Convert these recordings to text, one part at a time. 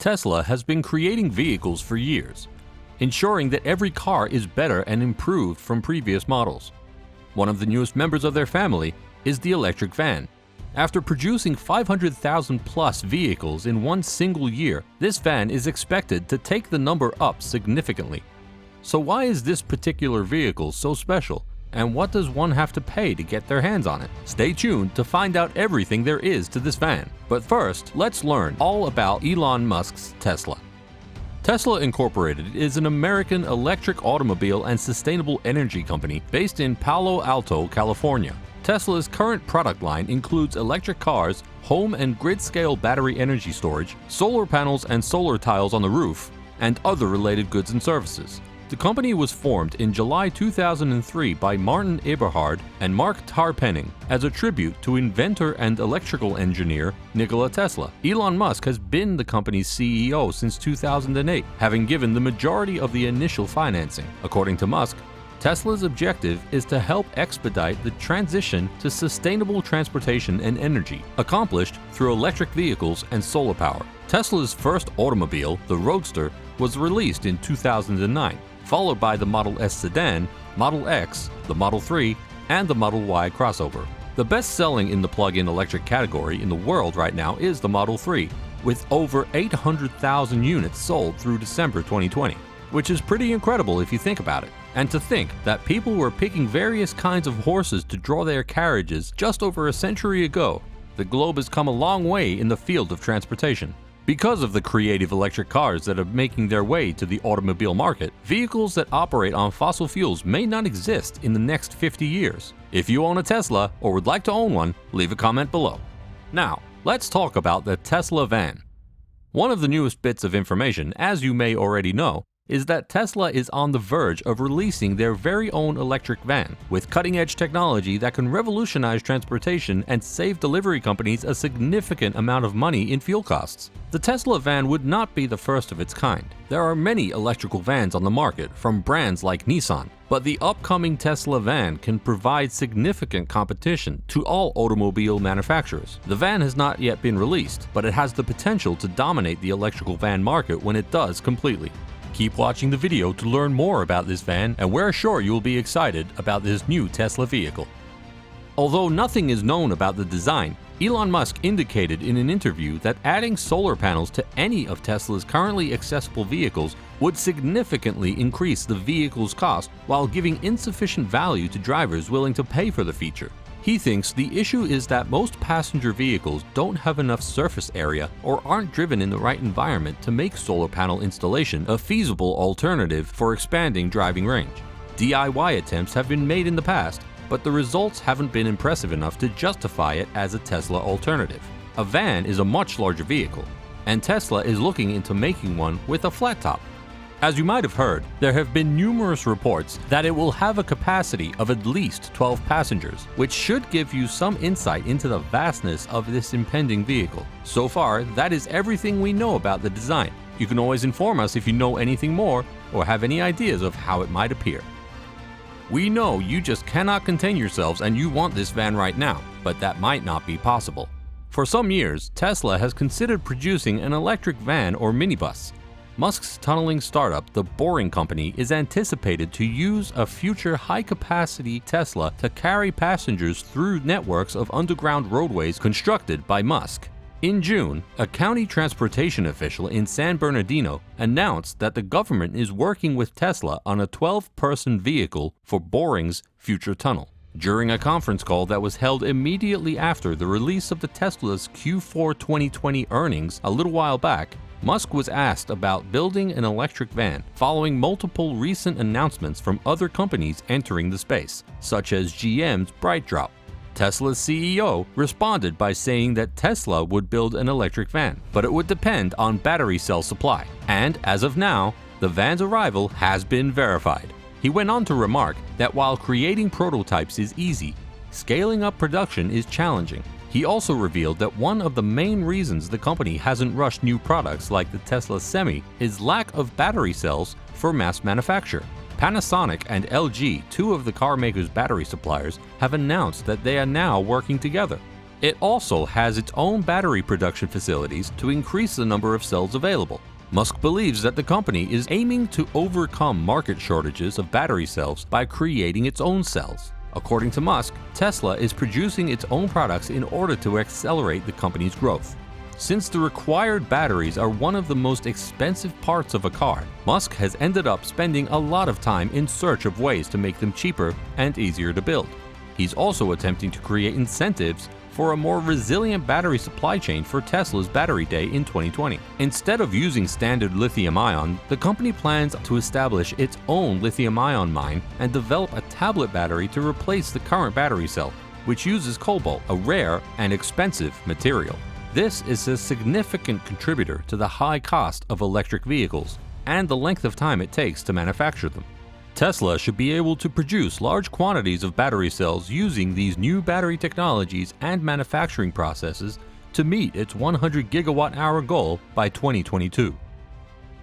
Tesla has been creating vehicles for years, ensuring that every car is better and improved from previous models. One of the newest members of their family is the electric van. After producing 500,000 plus vehicles in one single year, this van is expected to take the number up significantly. So why is this particular vehicle so special? And what does one have to pay to get their hands on it? Stay tuned to find out everything there is to this van. But first, let's learn all about Elon Musk's Tesla. Tesla Incorporated is an American electric automobile and sustainable energy company based in Palo Alto, California. Tesla's current product line includes electric cars, home and grid-scale battery energy storage, solar panels and solar tiles on the roof, and other related goods and services. The company was formed in July 2003 by Martin Eberhard and Mark Tarpenning as a tribute to inventor and electrical engineer Nikola Tesla. Elon Musk has been the company's CEO since 2008, having given the majority of the initial financing. According to Musk, Tesla's objective is to help expedite the transition to sustainable transportation and energy, accomplished through electric vehicles and solar power. Tesla's first automobile, the Roadster, was released in 2009, followed by the Model S sedan, Model X, the Model 3, and the Model Y crossover. The best-selling in the plug-in electric category in the world right now is the Model 3, with over 800,000 units sold through December 2020, which is pretty incredible if you think about it. And to think that people were picking various kinds of horses to draw their carriages just over a century ago, the globe has come a long way in the field of transportation. Because of the creative electric cars that are making their way to the automobile market, vehicles that operate on fossil fuels may not exist in the next 50 years. If you own a Tesla or would like to own one, leave a comment below. Now, let's talk about the Tesla van. One of the newest bits of information, as you may already know, is that Tesla is on the verge of releasing their very own electric van with cutting-edge technology that can revolutionize transportation and save delivery companies a significant amount of money in fuel costs. The Tesla van would not be the first of its kind. There are many electrical vans on the market from brands like Nissan, but the upcoming Tesla van can provide significant competition to all automobile manufacturers. The van has not yet been released, but it has the potential to dominate the electrical van market when it does completely. Keep watching the video to learn more about this van, and we're sure you'll be excited about this new Tesla vehicle. Although nothing is known about the design, Elon Musk indicated in an interview that adding solar panels to any of Tesla's currently accessible vehicles would significantly increase the vehicle's cost while giving insufficient value to drivers willing to pay for the feature. He thinks the issue is that most passenger vehicles don't have enough surface area or aren't driven in the right environment to make solar panel installation a feasible alternative for expanding driving range. DIY attempts have been made in the past, but the results haven't been impressive enough to justify it as a Tesla alternative. A van is a much larger vehicle, and Tesla is looking into making one with a flat top. As you might have heard, there have been numerous reports that it will have a capacity of at least 12 passengers, which should give you some insight into the vastness of this impending vehicle. So far, that is everything we know about the design. You can always inform us if you know anything more or have any ideas of how it might appear. We know you just cannot contain yourselves and you want this van right now, but that might not be possible. For some years, Tesla has considered producing an electric van or minibus. Musk's tunneling startup, The Boring Company, is anticipated to use a future high-capacity Tesla to carry passengers through networks of underground roadways constructed by Musk. In June, a county transportation official in San Bernardino announced that the government is working with Tesla on a 12-person vehicle for Boring's future tunnel. During a conference call that was held immediately after the release of the Tesla's Q4 2020 earnings a little while back, Musk was asked about building an electric van following multiple recent announcements from other companies entering the space, such as GM's BrightDrop. Tesla's CEO responded by saying that Tesla would build an electric van, but it would depend on battery cell supply. And as of now, the van's arrival has been verified. He went on to remark that while creating prototypes is easy, scaling up production is challenging. He also revealed that one of the main reasons the company hasn't rushed new products like the Tesla Semi is lack of battery cells for mass manufacture. Panasonic and LG, two of the car maker's battery suppliers, have announced that they are now working together. It also has its own battery production facilities to increase the number of cells available. Musk believes that the company is aiming to overcome market shortages of battery cells by creating its own cells. According to Musk, Tesla is producing its own products in order to accelerate the company's growth. Since the required batteries are one of the most expensive parts of a car, Musk has ended up spending a lot of time in search of ways to make them cheaper and easier to build. He's also attempting to create incentives for a more resilient battery supply chain for Tesla's Battery Day in 2020. Instead of using standard lithium-ion, the company plans to establish its own lithium-ion mine and develop a tablet battery to replace the current battery cell, which uses cobalt, a rare and expensive material. This is a significant contributor to the high cost of electric vehicles and the length of time it takes to manufacture them. Tesla should be able to produce large quantities of battery cells using these new battery technologies and manufacturing processes to meet its 100 gigawatt-hour goal by 2022.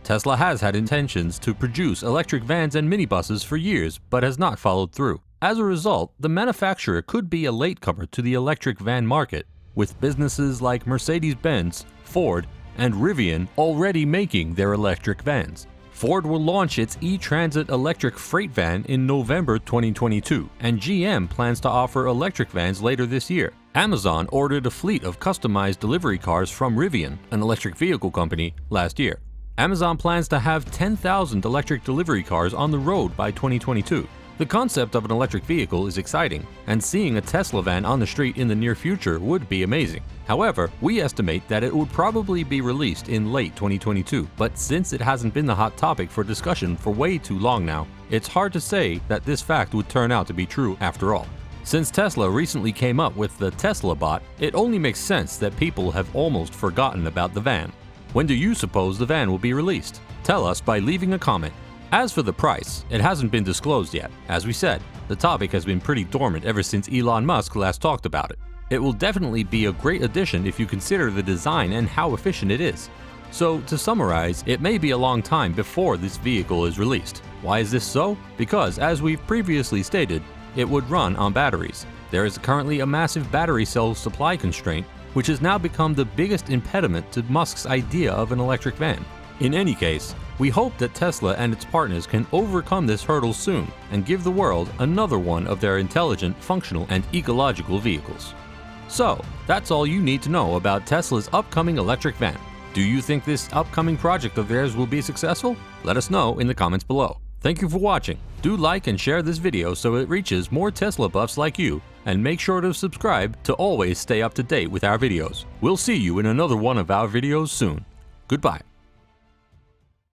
Tesla has had intentions to produce electric vans and minibuses for years, but has not followed through. As a result, the manufacturer could be a latecomer to the electric van market, with businesses like Mercedes-Benz, Ford, and Rivian already making their electric vans. Ford will launch its e-Transit electric freight van in November 2022, and GM plans to offer electric vans later this year. Amazon ordered a fleet of customized delivery cars from Rivian, an electric vehicle company, last year. Amazon plans to have 10,000 electric delivery cars on the road by 2022. The concept of an electric vehicle is exciting, and seeing a Tesla van on the street in the near future would be amazing. However, we estimate that it would probably be released in late 2022, but since it hasn't been the hot topic for discussion for way too long now, it's hard to say that this fact would turn out to be true after all. Since Tesla recently came up with the Tesla bot, it only makes sense that people have almost forgotten about the van. When do you suppose the van will be released? Tell us by leaving a comment. As for the price, it hasn't been disclosed yet. As we said, the topic has been pretty dormant ever since Elon Musk last talked about it. It will definitely be a great addition if you consider the design and how efficient it is. So, to summarize, it may be a long time before this vehicle is released. Why is this so? Because, as we've previously stated, it would run on batteries. There is currently a massive battery cell supply constraint, which has now become the biggest impediment to Musk's idea of an electric van. In any case, we hope that Tesla and its partners can overcome this hurdle soon and give the world another one of their intelligent, functional, and ecological vehicles. So, that's all you need to know about Tesla's upcoming electric van. Do you think this upcoming project of theirs will be successful? Let us know in the comments below. Thank you for watching. Do like and share this video so it reaches more Tesla buffs like you, and make sure to subscribe to always stay up to date with our videos. We'll see you in another one of our videos soon. Goodbye.